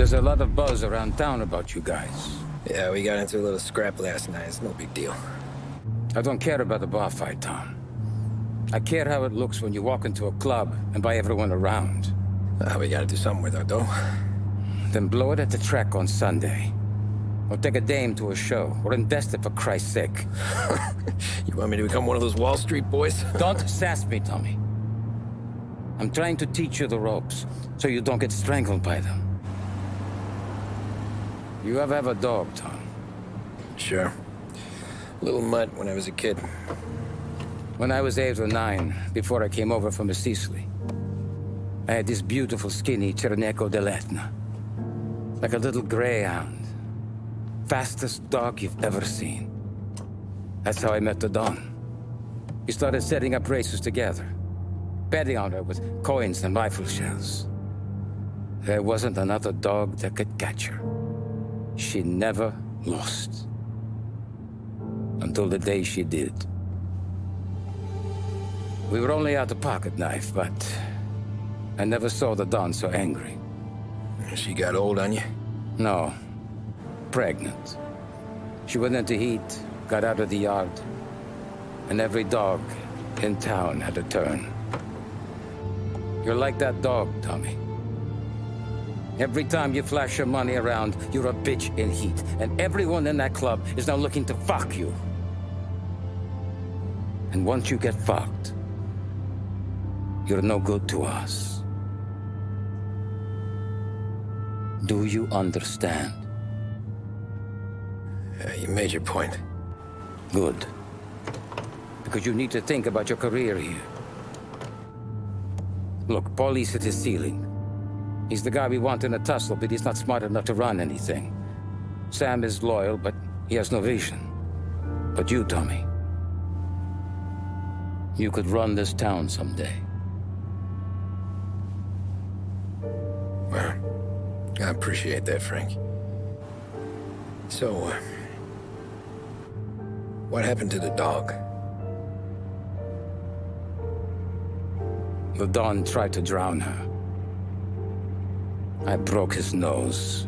There's a lot of buzz around town about you guys. Yeah, we got into a little scrap last night. It's no big deal. I don't care about the bar fight, Tom. I care how it looks when you walk into a club and buy everyone around. We gotta do something with our dough. Then blow it at the track on Sunday. Or take a dame to a show, or invest it for Christ's sake. You want me to become one of those Wall Street boys? Don't sass me, Tommy. I'm trying to teach you the ropes, so you don't get strangled by them. You ever have a dog, Tom? Sure. Little mutt when I was a kid. When I was 8 or 9, before I came over from Sicily, I had this beautiful, skinny Cerneco dell'Etna. Like a little greyhound. Fastest dog you've ever seen. That's how I met the Don. We started setting up races together, betting on her with coins and rifle shells. There wasn't another dog that could catch her. She never lost. Until the day she did. We were only out a pocket knife, but I never saw the Don so angry. She got old on you? No. Pregnant. She went into heat, got out of the yard, and every dog in town had a turn. You're like that dog, Tommy. Every time you flash your money around, you're a bitch in heat, and everyone in that club is now looking to fuck you. And once you get fucked, you're no good to us. Do you understand? You made your point. Good. Because you need to think about your career here. Look, Paulie's at his ceiling. He's the guy we want in a tussle, but he's not smart enough to run anything. Sam is loyal, but he has no vision. But you, Tommy, you could run this town someday. Well, I appreciate that, Frank. So, what happened to the dog? The Don tried to drown her. I broke his nose.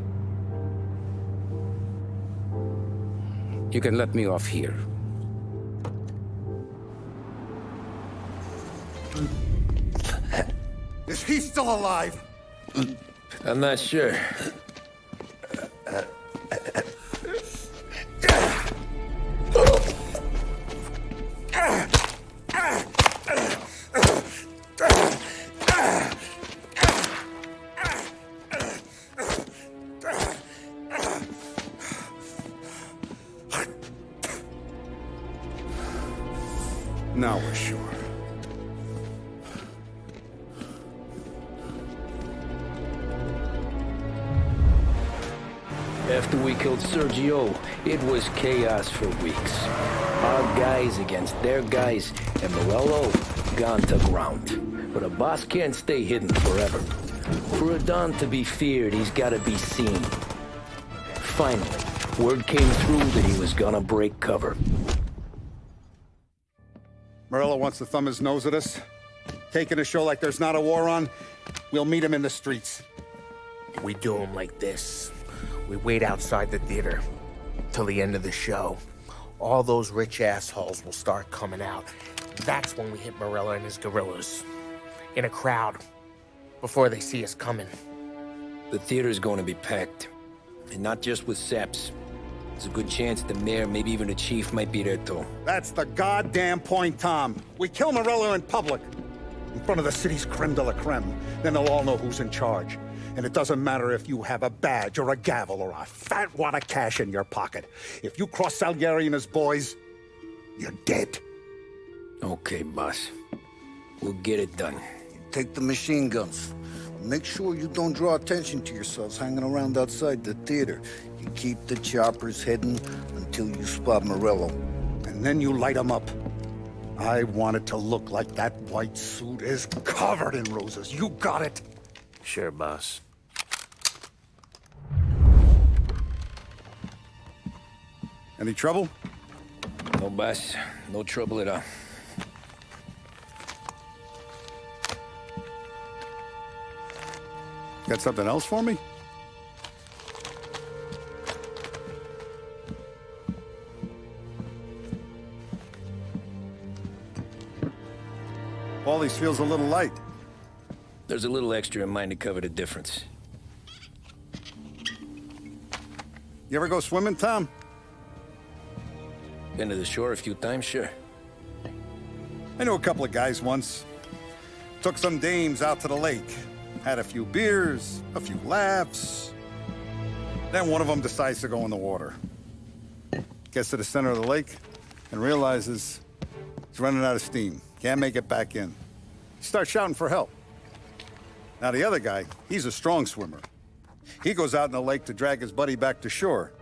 You can let me off here. Is he still alive? I'm not sure. Now we're sure. After we killed Sergio, it was chaos for weeks. Our guys against their guys, and Morello gone to ground. But a boss can't stay hidden forever. For a Don to be feared, he's gotta be seen. Finally, word came through that he was gonna break cover. Morello wants to thumb his nose at us. Taking a show like there's not a war on, we'll meet him in the streets. We do him like this. We wait outside the theater till the end of the show. All those rich assholes will start coming out. That's when we hit Morello and his guerrillas. In a crowd. Before they see us coming. The theater's going to be packed. And not just with saps. There's a good chance the mayor, maybe even the chief, might be there too. That's the goddamn point, Tom. We kill Morello in public. In front of the city's creme de la creme. Then they'll all know who's in charge. And it doesn't matter if you have a badge or a gavel or a fat wad of cash in your pocket. If you cross Salieri and his boys, you're dead. Okay, boss. We'll get it done. Take the machine guns. Make sure you don't draw attention to yourselves hanging around outside the theater. You keep the choppers hidden until you spot Morello. And then you light them up. I want it to look like that white suit is covered in roses. You got it? Sure, boss. Any trouble? No, boss. No trouble at all. Got something else for me? Paulies feels a little light. There's a little extra in mine to cover the difference. You ever go swimming, Tom? Been to the shore a few times, sure. I knew a couple of guys once. Took some dames out to the lake. Had a few beers, a few laughs. Then one of them decides to go in the water. Gets to the center of the lake and realizes he's running out of steam. Can't make it back in. He starts shouting for help. Now the other guy, he's a strong swimmer. He goes out in the lake to drag his buddy back to shore.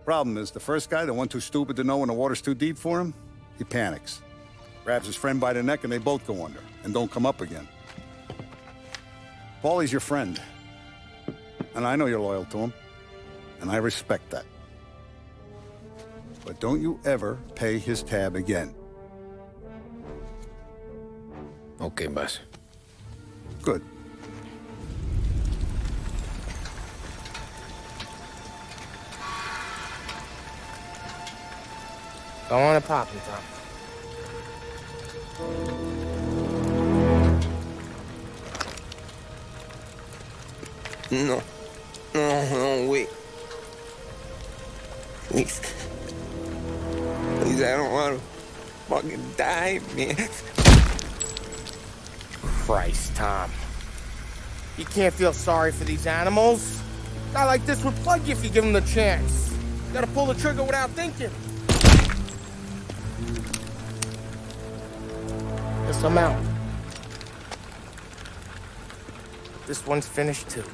Problem is, the first guy, the one too stupid to know when the water's too deep for him, he panics. Grabs his friend by the neck and they both go under and don't come up again. Paulie's your friend. And I know you're loyal to him. And I respect that. But don't you ever pay his tab again. Okay, boss. Good. Go on and pop him, Tom. No. No, wait. Please. Please, I don't want to fucking die, man. Christ, Tom. You can't feel sorry for these animals. A guy like this would plug you if you give him the chance. You gotta pull the trigger without thinking. Guess I'm out. This one's finished too.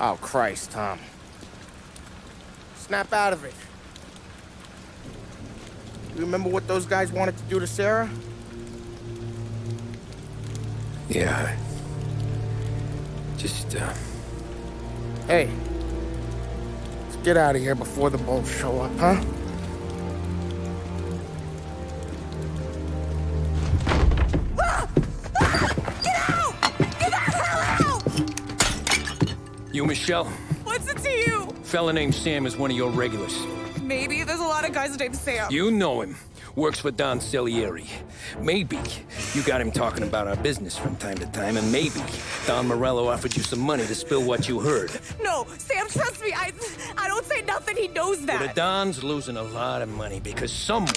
Oh, Christ, Tom. Snap out of it. You remember what those guys wanted to do to Sarah? Yeah. Just, Hey. Let's get out of here before the bulls show up, huh? you, Michelle? What's it to you? Fella named Sam is one of your regulars. Maybe there's a lot of guys named Sam. You know him. Works for Don Celieri. Maybe you got him talking about our business from time to time, and maybe Don Morello offered you some money to spill what you heard. No, Sam, trust me. I don't say nothing. He knows that. Well, the Don's losing a lot of money because someone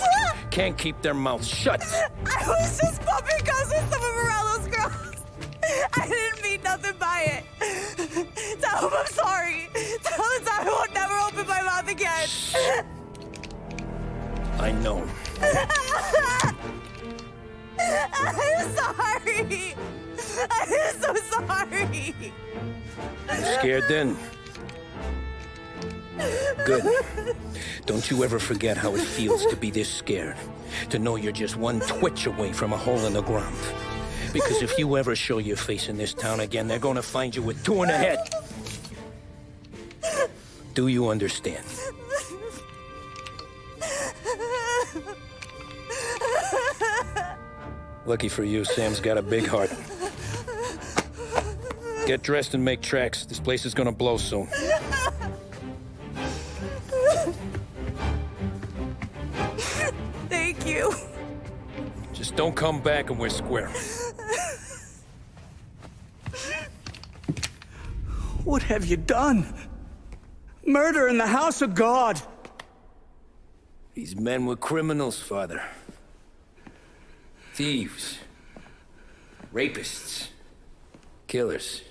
can't keep their mouth shut. I was just bumping guns with some of Morello's girls. I didn't mean nothing by it. Tell him I'm sorry. Tell him I won't never open my mouth again. I know. I'm sorry. I'm so sorry. You scared then? Good. Don't you ever forget how it feels to be this scared. To know you're just one twitch away from a hole in the ground. Because if you ever show your face in this town again, they're gonna find you with two in the head. Do you understand? Lucky for you, Sam's got a big heart. Get dressed and make tracks. This place is gonna blow soon. Thank you. Just don't come back and we're square. What have you done? Murder in the house of God. These men were criminals, Father. Thieves. Rapists. Killers.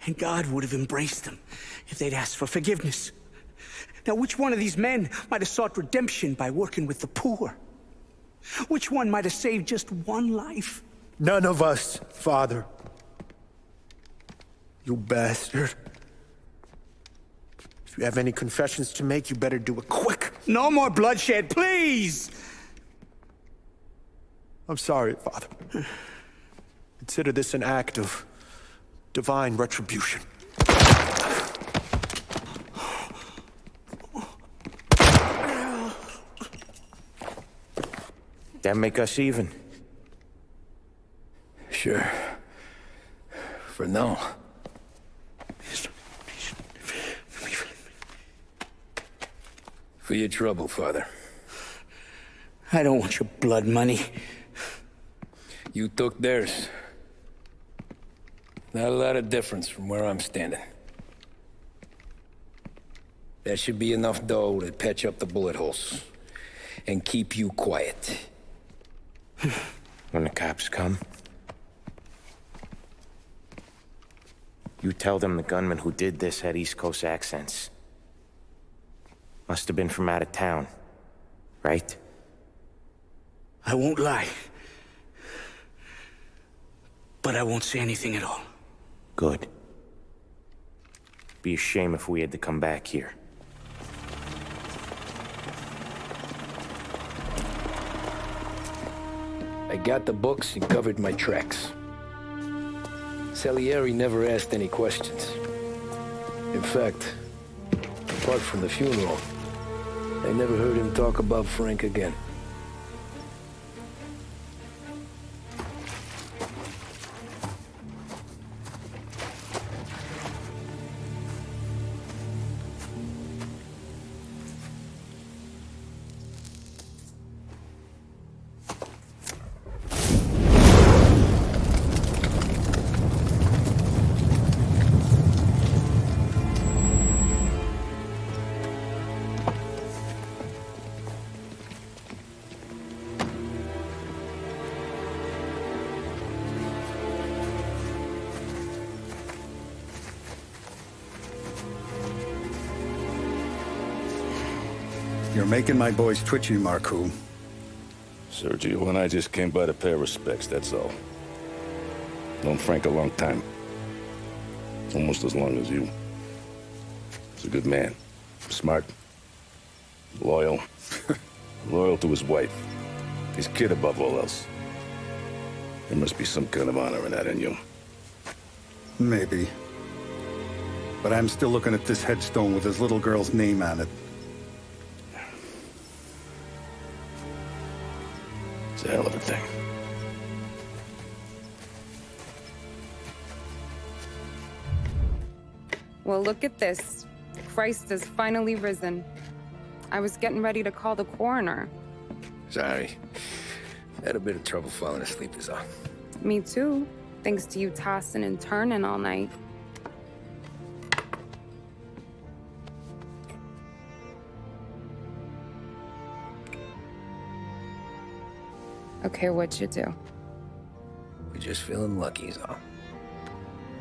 And God would have embraced them if they'd asked for forgiveness. Now, which one of these men might have sought redemption by working with the poor? Which one might have saved just one life? None of us, Father. You bastard. If you have any confessions to make, you better do it quick. No more bloodshed, please! I'm sorry, Father. Consider this an act of divine retribution. That make us even. Sure. For now. For your trouble, Father. I don't want your blood money. You took theirs. Not a lot of difference from where I'm standing. That should be enough dough to patch up the bullet holes. And keep you quiet. When the cops come, you tell them the gunman who did this had East Coast accents. Must have been from out of town, right? I won't lie. But I won't say anything at all. Good. Be a shame if we had to come back here. I got the books and covered my tracks. Salieri never asked any questions. In fact, apart from the funeral, I never heard him talk about Frank again. You're making my boys twitchy, Marcoux. Sergio and I just came by to pay respects, that's all. Known Frank a long time. Almost as long as you. He's a good man. Smart. Loyal. Loyal to his wife. His kid above all else. There must be some kind of honor in that in you. Maybe. But I'm still looking at this headstone with his little girl's name on it. It's a hell of a thing. Well, look at this. Christ has finally risen. I was getting ready to call the coroner. Sorry. Had a bit of trouble falling asleep is all. Me too, thanks to you tossing and turning all night. Okay, what'd you do? We're just feeling lucky is all.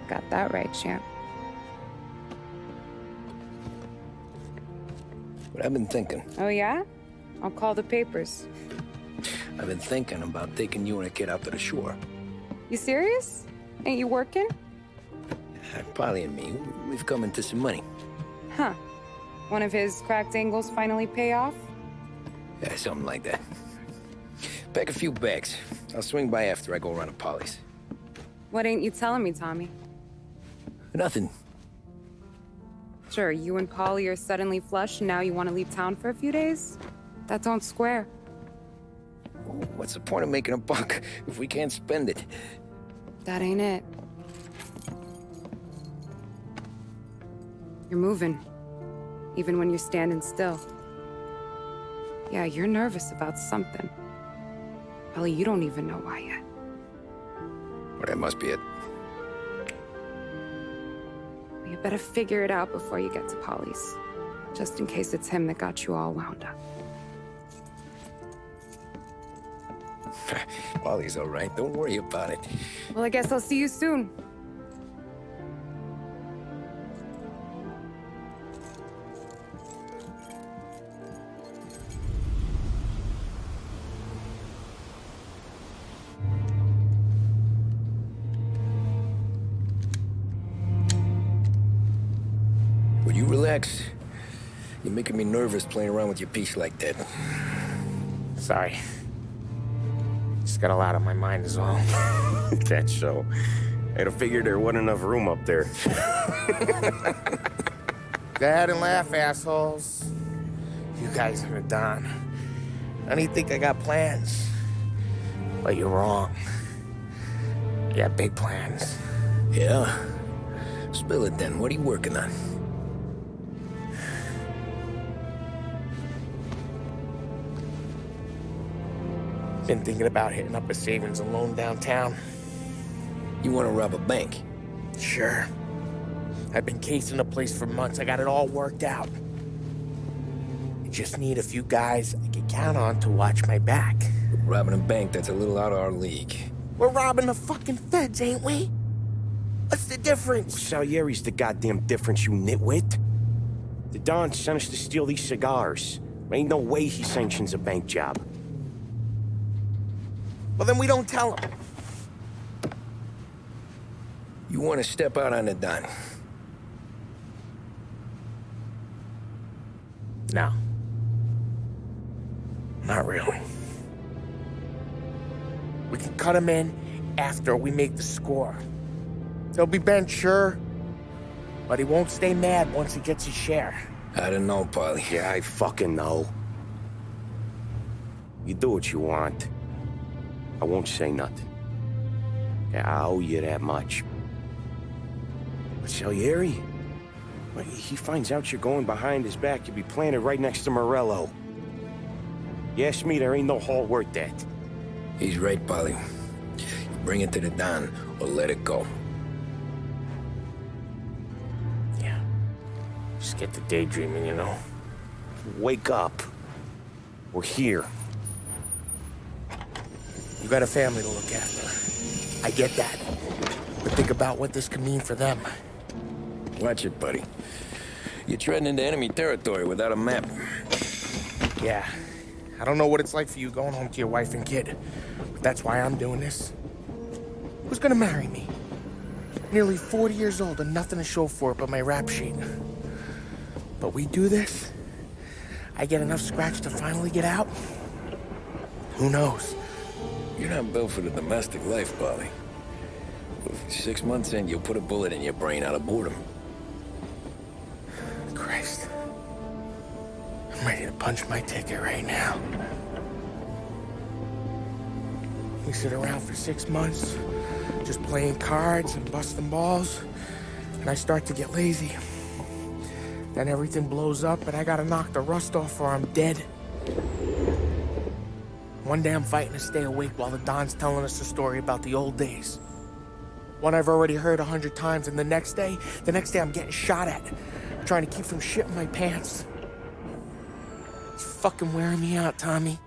Got that right, champ. But I've been thinking. Oh, yeah? I'll call the papers. I've been thinking about taking you and a kid out to the shore. You serious? Ain't you working? Polly and me, we've come into some money. Huh. One of his cracked angles finally pay off? Yeah, something like that. Pack a few bags. I'll swing by after I go around to Polly's. What ain't you telling me, Tommy? Nothing. Sure, you and Polly are suddenly flush and now you want to leave town for a few days? That don't square. What's the point of making a buck if we can't spend it? That ain't it. You're moving, even when you're standing still. Yeah, you're nervous about something. Probably you don't even know why yet. Well, that must be it. Well, you better figure it out before you get to Polly's. Just in case it's him that got you all wound up. Polly's all right. Don't worry about it. Well, I guess I'll see you soon. Will you relax? You're making me nervous playing around with your piece like that. Sorry. Just got a lot on my mind is all. That show. I'd have figured there wasn't enough room up there. Go ahead and laugh, assholes. You guys are done. I don't even think I got plans. But you're wrong. Yeah, big plans. Yeah? Spill it then. What are you working on? Been thinking about hitting up a savings and loan downtown. You want to rob a bank? Sure. I've been casing the place for months. I got it all worked out. I just need a few guys I can count on to watch my back. Robbing a bank, that's a little out of our league. We're robbing the fucking feds, ain't we? What's the difference? Salieri's the goddamn difference, you nitwit. The Don sent us to steal these cigars. Ain't no way he sanctions a bank job. Well, then we don't tell him. You want to step out on the Don? No. Not really. We can cut him in after we make the score. He'll be bent, sure, but he won't stay mad once he gets his share. I don't know, Polly. Yeah, I fucking know. You do what you want. I won't say nothing. Yeah, I owe you that much. But Salieri? Well, he finds out you're going behind his back, you'll be planted right next to Morello. You ask me, there ain't no haul worth that. He's right, Polly. You bring it to the Don or let it go. Yeah. Just get to daydreaming, you know? Wake up. We're here. You got a family to look after. I get that. But think about what this could mean for them. Watch it, buddy. You're treading into enemy territory without a map. Yeah. I don't know what it's like for you going home to your wife and kid, but that's why I'm doing this. Who's gonna marry me? Nearly 40 years old and nothing to show for it but my rap sheet. But we do this, I get enough scratch to finally get out? Who knows? You're not built for the domestic life, Polly. 6 months in, you'll put a bullet in your brain out of boredom. Christ. I'm ready to punch my ticket right now. We sit around for 6 months, just playing cards and busting balls, and I start to get lazy. Then everything blows up, and I gotta knock the rust off or I'm dead. One day I'm fighting to stay awake while the Don's telling us a story about the old days. One I've already heard 100 times, and the next day I'm getting shot at, trying to keep from shitting my pants. It's fucking wearing me out, Tommy.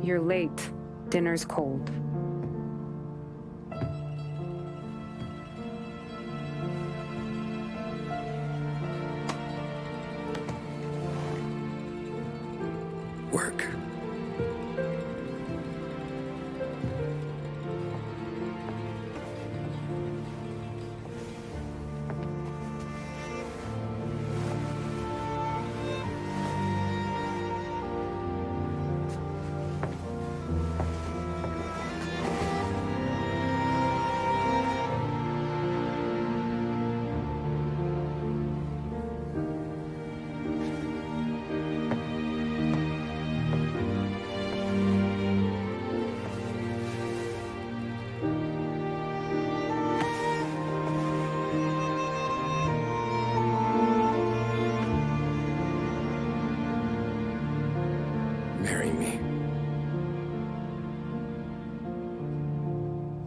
You're late. Dinner's cold. Work. Marry me.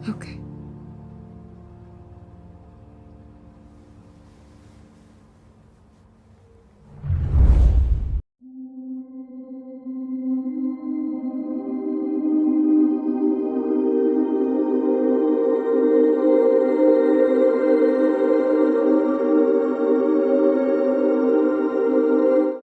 Okay.